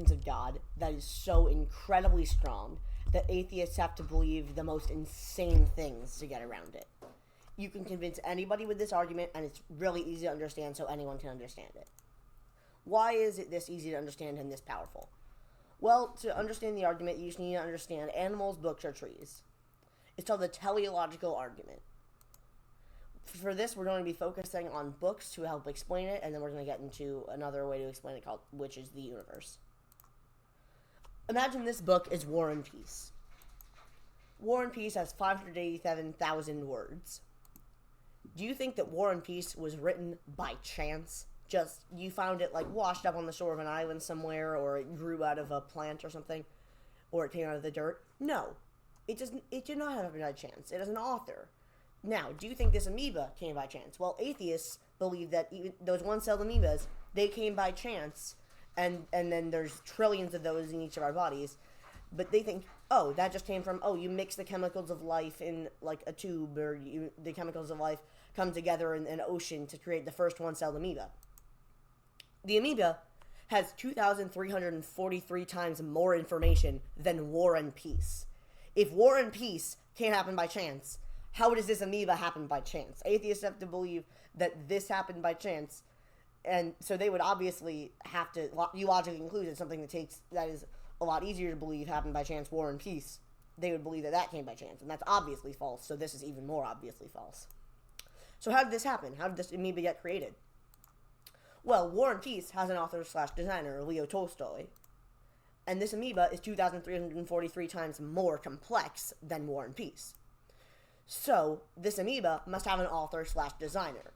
existence of God that is so incredibly strong that atheists have to believe the most insane things to get around it. You can convince anybody with this argument, and it's really easy to understand, so anyone can understand it. Why is it this easy to understand and this powerful? Well, to understand the argument, you just need to understand animals, books, or trees. It's called the teleological argument. For this, we're going to be focusing on books to help explain it, and then we're going to get into another way to explain it, which is the universe. Imagine this book is War and Peace. War and Peace has 587,000 words. Do you think that War and Peace was written by chance? Just, you found it, washed up on the shore of an island somewhere, or it grew out of a plant or something, or it came out of the dirt? No. It did not happen by chance. It has an author. Now, do you think this amoeba came by chance? Well, atheists believe that even those one-celled amoebas, they came by chance, and then there's trillions of those in each of our bodies. But they think, oh, that just came from, you mix the chemicals of life in, a tube, or the chemicals of life come together in an ocean to create the first one-celled amoeba. The amoeba has 2,343 times more information than War and Peace. If War and Peace can't happen by chance, how does this amoeba happen by chance? Atheists have to believe that this happened by chance, and so they would obviously have to, you logically conclude that something that is a lot easier to believe happened by chance, War and Peace, they would believe that came by chance, and that's obviously false, so this is even more obviously false. So how did this happen? How did this amoeba get created? Well, War and Peace has an author/designer, Leo Tolstoy, and this amoeba is 2,343 times more complex than War and Peace. So, this amoeba must have an author/designer.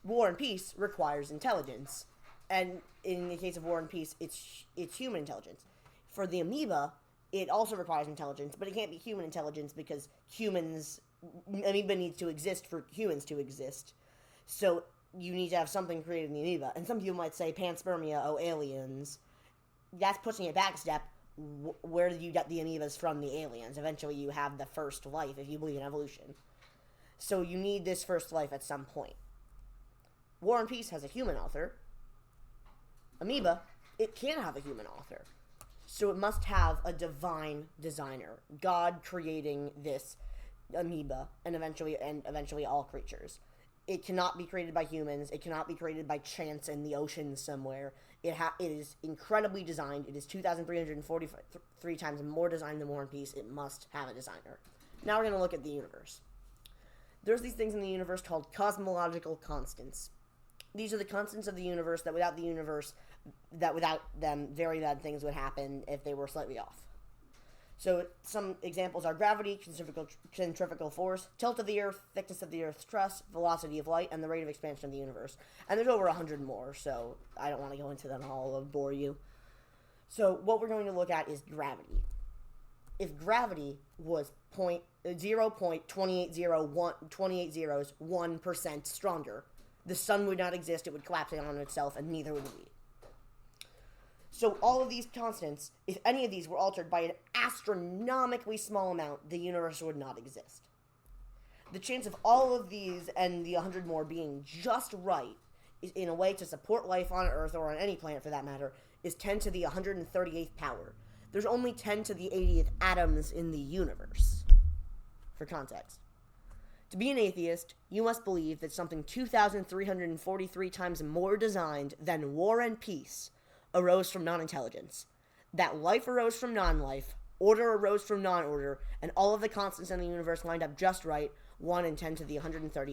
War and Peace requires intelligence, and in the case of War and Peace, it's human intelligence. For the amoeba, it also requires intelligence, but it can't be human intelligence because amoeba needs to exist for humans to exist. So, you need to have something created in the amoeba. And some people might say panspermia, aliens. That's pushing it back a step. Where did you get the amoebas from? The aliens. Eventually you have the first life if you believe in evolution. So you need this first life at some point. War and Peace has a human author. Amoeba, it can't have a human author. So it must have a divine designer. God creating this amoeba and eventually all creatures. It cannot be created by humans. It cannot be created by chance in the ocean somewhere. It is incredibly designed. It is 2,343 times more designed than War and Peace. It must have a designer. Now we're going to look at the universe. There's these things in the universe called cosmological constants. These are the constants of the universe that without them, very bad things would happen if they were slightly off. So some examples are gravity, centrifugal force, tilt of the Earth, thickness of the Earth's crust, velocity of light, and the rate of expansion of the universe. And there's over 100 more, so I don't want to go into them all. I'll bore you. So what we're going to look at is gravity. If gravity was 0.28001% stronger, the sun would not exist, it would collapse in on itself, and neither would we. So all of these constants, if any of these were altered by an astronomically small amount, the universe would not exist. The chance of all of these and the 100 more being just right, is in a way to support life on Earth, or on any planet for that matter, is 10 to the 138th power. There's only 10 to the 80th atoms in the universe. For context. To be an atheist, you must believe that something 2,343 times more designed than War and Peace arose from non-intelligence, that life arose from non-life, order arose from non-order, and all of the constants in the universe lined up just right, 1 in 10 to the 130